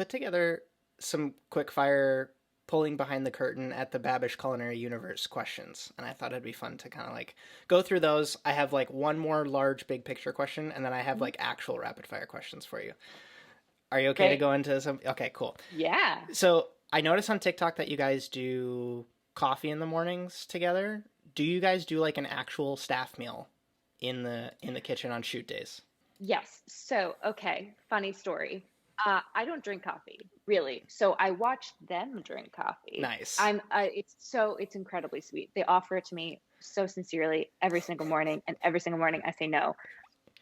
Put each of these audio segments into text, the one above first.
put together some quick fire pulling behind the curtain at the Babish Culinary Universe questions, and I thought it'd be fun to kind of like go through those. I have like one more large big picture question, and then I have like actual rapid fire questions for you. Are you okay to Great. go into some? Okay, cool. Yeah. So I noticed on TikTok that you guys do coffee in the mornings together. Do you guys do like an actual staff meal in the kitchen on shoot days? Yes. So, okay, funny story. I don't drink coffee, really. So I watch them drink coffee. Nice. It's incredibly sweet. They offer it to me so sincerely every single morning, and every single morning I say no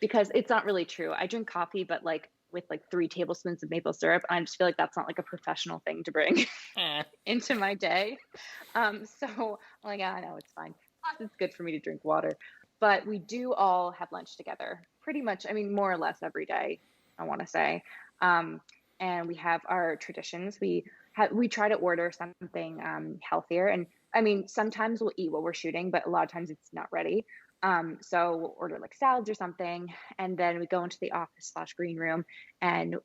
because it's not really true. I drink coffee, but like with like 3 tablespoons of maple syrup. I just feel like that's not like a professional thing to bring Eh. into my day. So I'm like, I know it's fine. Plus, it's good for me to drink water. But we do all have lunch together pretty much, I mean, more or less every day, I want to say. Um, and we have our traditions. We try to order something healthier. And I mean, sometimes we'll eat what we're shooting, but a lot of times it's not ready. So we'll order like salads or something, and then we go into the office slash green room, and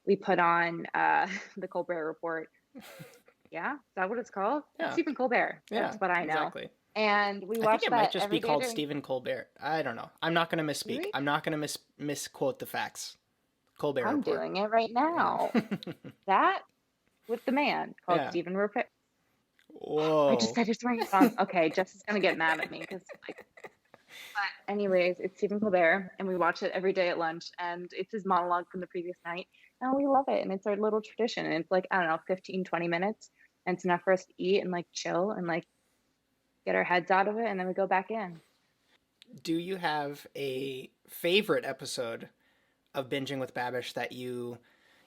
we put on the Colbert Report. Yeah, is that what it's called? It's Yeah. Stephen Colbert. Yeah. That's what I know. Exactly. And we I think watch it might that just be every day called during. Stephen Colbert. I don't know. I'm not going to misspeak. Really? I'm not going to misquote the facts. Colbert I'm Report. doing it right Yeah. now. That with the man called Yeah. Stephen Rupert. I just Whoa. said his name wrong. Okay, Jess is gonna get mad at me because like. But anyways, it's Stephen Colbert, and we watch it every day at lunch, and it's his monologue from the previous night, and we love it, and it's our little tradition, and it's like I don't know, 15, 20 minutes, and it's enough for us to eat and like chill and like get our heads out of it, and then we go back in. Do you have a favorite episode of Binging with Babish that you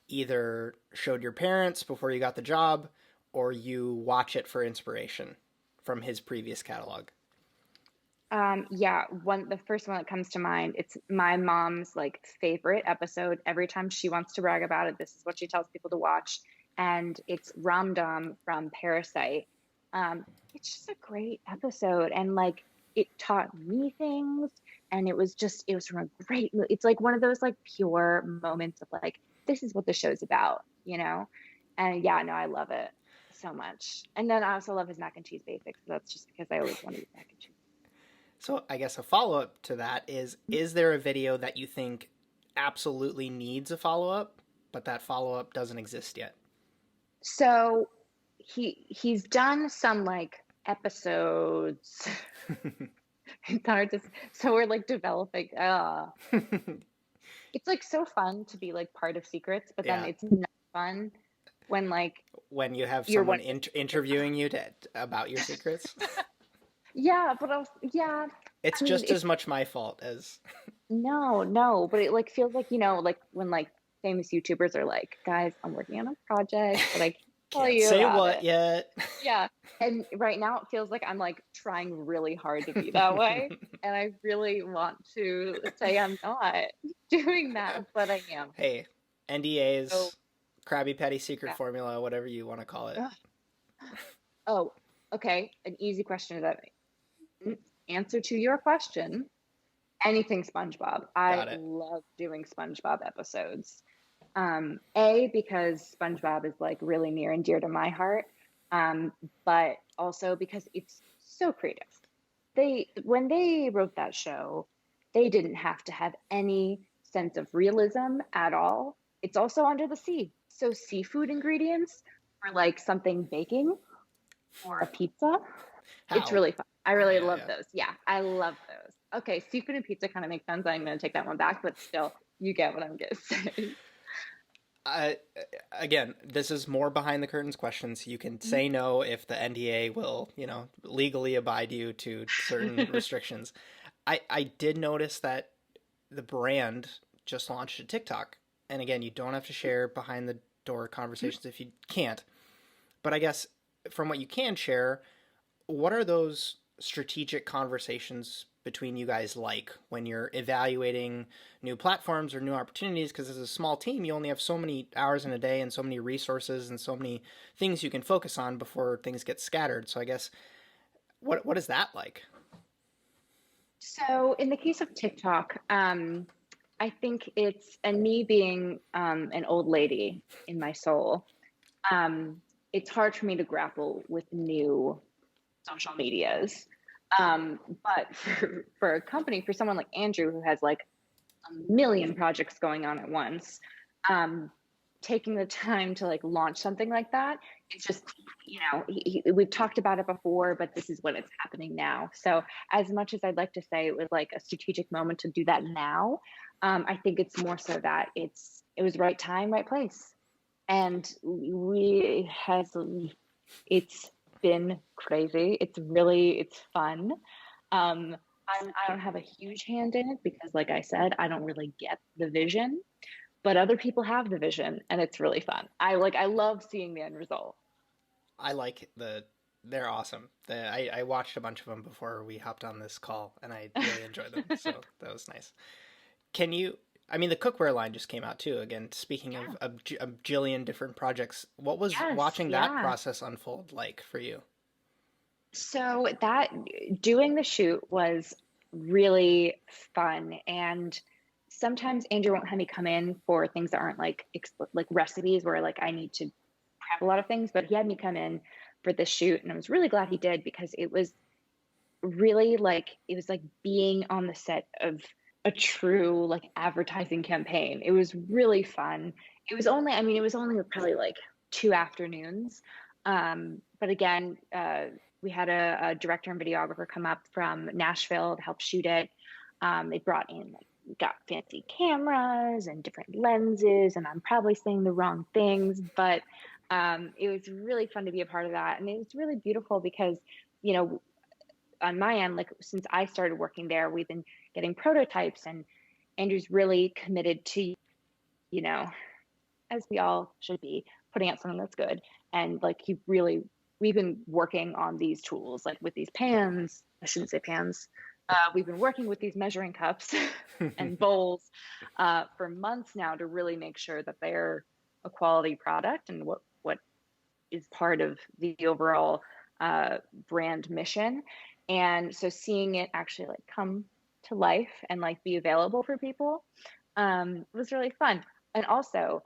either showed your parents before you got the job or you watch it for inspiration from his previous catalog? Yeah, the first one that comes to mind, it's my mom's like favorite episode. Every time she wants to brag about it, this is what she tells people to watch. And it's Ramdam from Parasite. Um, it's just a great episode. And like it taught me things. And it was from a it's like one of those like pure moments of like, this is what the show's about, you know? And yeah, no, I love it so much. And then I also love his mac and cheese basics. That's just because I always want to eat mac and cheese. So I guess a follow up to that is there a video that you think absolutely needs a follow up, but that follow up doesn't exist yet? So he's done some like episodes. It's hard to so we're like developing it's like so fun to be like part of secrets, but then Yeah. it's not fun when like When you have you're someone one of the secrets. interviewing you about your secrets, Yeah, but also, yeah, it's I mean just as it's much my fault as no, but it like feels like, like when like famous YouTubers are like, guys, I'm working on a project, but I can't tell can't you say about what it. yet. Yeah. And right now it feels like I'm like trying really hard to be that way. And I really want to say I'm not doing that, but I am. Hey, So, NDAs, Krabby Patty secret yeah. formula, whatever you want to call it. Ugh. Oh, okay. An easy question to that. Answer to your question. Anything SpongeBob. I Got it. love doing SpongeBob episodes. A, because SpongeBob is like really near and dear to my heart, but also because it's so creative. When they wrote that show, they didn't have to have any sense of realism at all. It's also under the sea. So seafood ingredients for like something baking or a pizza, it's How? really fun. I really Yeah, love yeah. those. Yeah, I love those. Okay, seafood and pizza kind of makes sense. I'm going to take that one back, but still, you get what I'm going to say. I again, this is more behind the curtains questions. You can say no if the NDA will, legally abide you to certain restrictions. I did notice that the brand just launched a TikTok. And again, you don't have to share behind the door conversations if you can't. But I guess from what you can share, what are those strategic conversations between you guys like when you're evaluating new platforms or new opportunities? Because as a small team, you only have so many hours in a day and so many resources and so many things you can focus on before things get scattered. So I guess what is that like? So, in the case of TikTok, I think it's, and me being an old lady in my soul, um, it's hard for me to grapple with new social medias. But for a company, for someone like Andrew who has like a million projects going on at once, um, taking the time to like launch something like that, it's just, we've talked about it before, but this is when it's happening now. So as much as I'd like to say it was like a strategic moment to do that now, I think it's more so that it was right time, right place. And it's been crazy. It's fun. I don't have a huge hand in it because, like I said, I don't really get the vision, but other people have the vision, and it's really fun. I love seeing the end result. I like they're awesome. I watched a bunch of them before we hopped on this call, and I really enjoyed them. So that was nice. Can you? I mean, the cookware line just came out too. Again, speaking of Yeah. a jillion different projects, what was Yes. watching that Yeah. process unfold like for you? So that doing the shoot was really fun, and sometimes Andrew won't have me come in for things that aren't like like recipes where like I need to prep a lot of things, but he had me come in for this shoot, and I was really glad he did because it was like being on the set of a true like advertising campaign. It was really fun. It was only probably like 2 afternoons. But again, we had a director and videographer come up from Nashville to help shoot it. They brought in like got fancy cameras and different lenses, and I'm probably saying the wrong things, but it was really fun to be a part of that, and it was really beautiful because you know on my end, like since I started working there, we've been getting prototypes, and Andrew's really committed to, you know, as we all should be, putting out something that's good. And like we've been working on these tools, like with these pans. I shouldn't say pans. We've been working with these measuring cups and bowls for months now to really make sure that they're a quality product and what is part of the overall brand mission. And so seeing it actually like come to life and like be available for people was really fun. And also,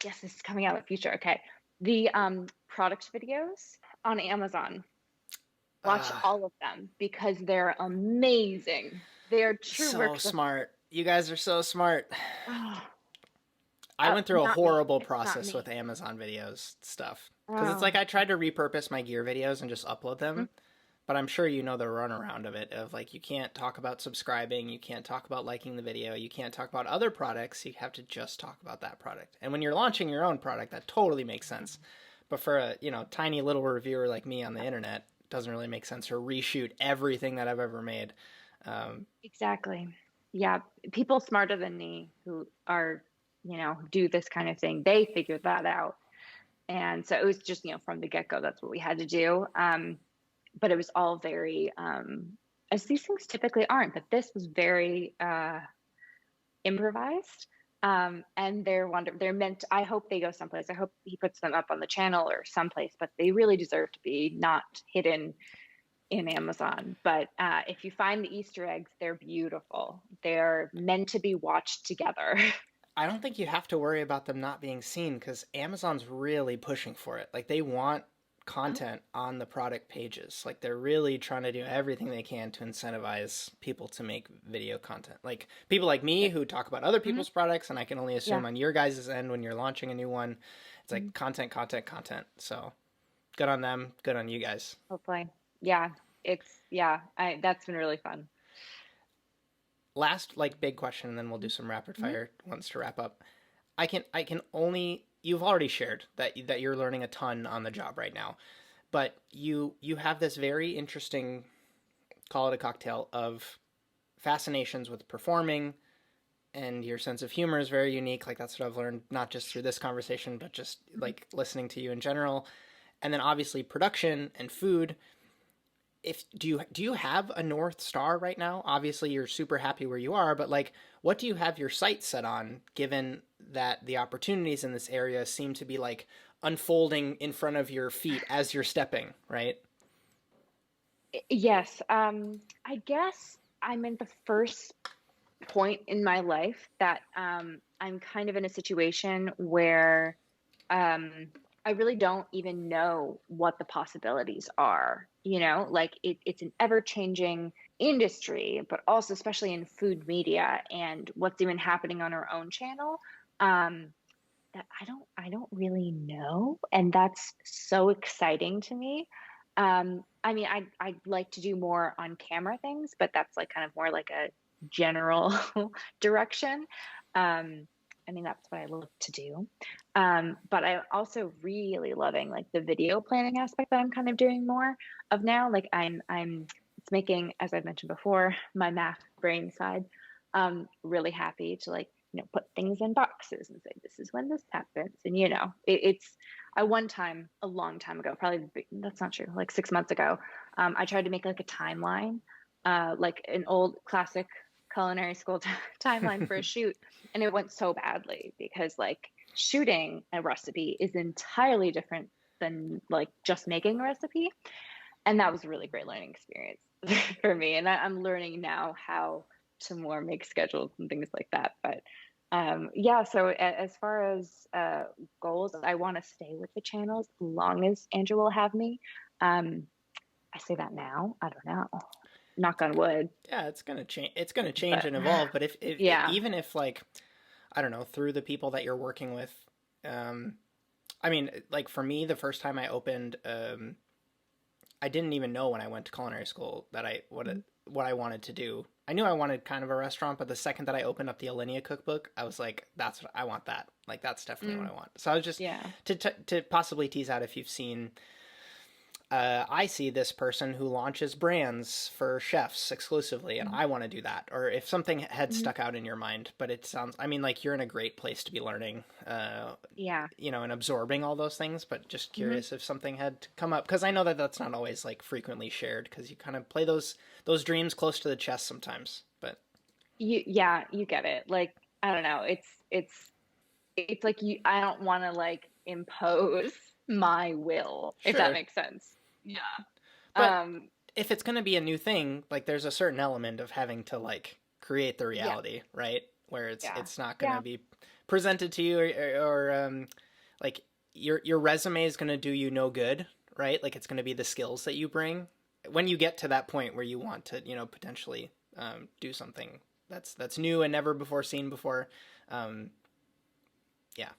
yes, this is coming out in the future. Okay. The product videos on Amazon, watch Ah, all of them because they're amazing. They're true so works of smart. You guys are so smart. oh, I went through a not me. horrible It's not process with me. Amazon videos stuff because it's Oh, like I tried to repurpose my gear videos and just upload mhm. them, but I'm sure you know the runaround of it of like you can't talk about subscribing, you can't talk about liking the video, you can't talk about other products, you have to just talk about that product. And when you're launching your own product, that totally makes sense. But for a, tiny little reviewer like me on the internet, it doesn't really make sense to reshoot everything that I've ever made. Um, Exactly. Yeah, people smarter than me who are, do this kind of thing, they figured that out. And so it was just, from the get-go, that's what we had to do. But it was all very, as these things typically aren't, but this was very improvised. And they're meant, I hope they go someplace. I hope he puts them up on the channel or someplace, but they really deserve to be not hidden in Amazon. But if you find the Easter eggs, they're beautiful. They're meant to be watched together. I don't think you have to worry about them not being seen because Amazon's really pushing for it. Like they want content on the product pages. Like they're really trying to do everything they can to incentivize people to make video content. Like people like me who talk about other Mhm. people's products, and I can only Yeah. assume on your guys' end when you're launching a new one, it's Mhm. like content, content, content. So good on them, good on you guys. Hopefully. Yeah. That's been really fun. Last like big question, and then we'll do some rapid fire ones to wrap up. I can only you've already shared that you're learning a ton on the job right now, but you have this very interesting, call it a cocktail of fascinations with performing, and your sense of humor is very unique. Like that's what I've learned not just through this conversation but just like listening to you in general. And then obviously production and food. If do you have a north star right now? Obviously you're super happy where you are, but like what do you have your sights set on given that the opportunities in this area seem to be like unfolding in front of your feet as you're stepping, right? Yes. I guess I'm in the first. point in my life that I'm kind of in a situation where um, I really don't even know what the possibilities are. Like it's an ever changing industry, but also especially in food media and what's even happening on our own channel. Um, that I don't really know, and that's so exciting to me. I mean, I'd like to do more on camera things, but that's like kind of more like a general direction. Um, I mean, that's what I love to do. But I'm also really loving like the video planning aspect that I'm kind of doing more of now. Like I'm it's making, as I've mentioned before, my math brain side really happy to like put things in boxes and say this is when this happens. And it's I one time a long time ago, probably that's not true, like 6 months ago, I tried to make like a timeline, like an old classic culinary school timeline for a shoot, and it went so badly because like shooting a recipe is entirely different than like just making a recipe, and that was a really great learning experience for me. And I'm learning now how to more make schedules and things like that. But yeah, so as far as goals, I want to stay with the channels as long as Andrew will have me. Um, I say that now. I don't know. Knock on wood. Yeah, it's gonna change. It's gonna change But and evolve. But if yeah. even if like I don't know, through the people that you're working with, um, I mean, like for me, the first time I opened, I didn't even know when I went to culinary school that what I wanted to do. I knew I wanted kind of a restaurant, but the second that I opened up the Alinea cookbook, I was like, "That's what I want. That like that's definitely what Mm, I want." So I was just yeah. to possibly tease out if you've seen. I see this person who launches brands for chefs exclusively, and Mm, I want to do that. Or if something had mhm. stuck out in your mind, but it sounds, I mean, like you're in a great place to be learning, Yeah. and absorbing all those things. But just Hmm. curious if something had come up because I know that that's not always like frequently shared because you kind of play those dreams close to the chest sometimes. But You get it. Like, I don't know. It's like you I don't want to like impose my will, if that sure, makes sense. Yeah. but Um, if it's going to be a new thing, like there's a certain element of having to like create the yeah. reality, right? Where Yeah. it's not going to Yeah. be presented to you or like your resume is going to do you no good, right? Like it's going to be the skills that you bring when you get to that point where you want to, potentially do something that's new and never before seen before. Um, yeah,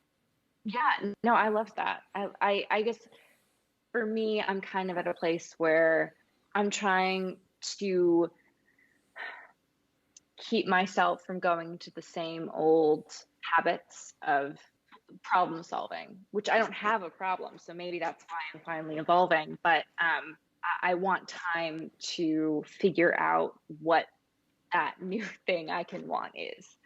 Yeah. No, I love that. I guess for me, I'm kind of at a place where I'm trying to keep myself from going to the same old habits of problem solving, which I don't have a problem. So maybe that's why I'm finally evolving. But I want time to figure out what that new thing I can want is,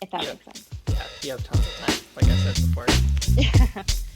if that you makes sense. yeah you have tons of time, like I said before.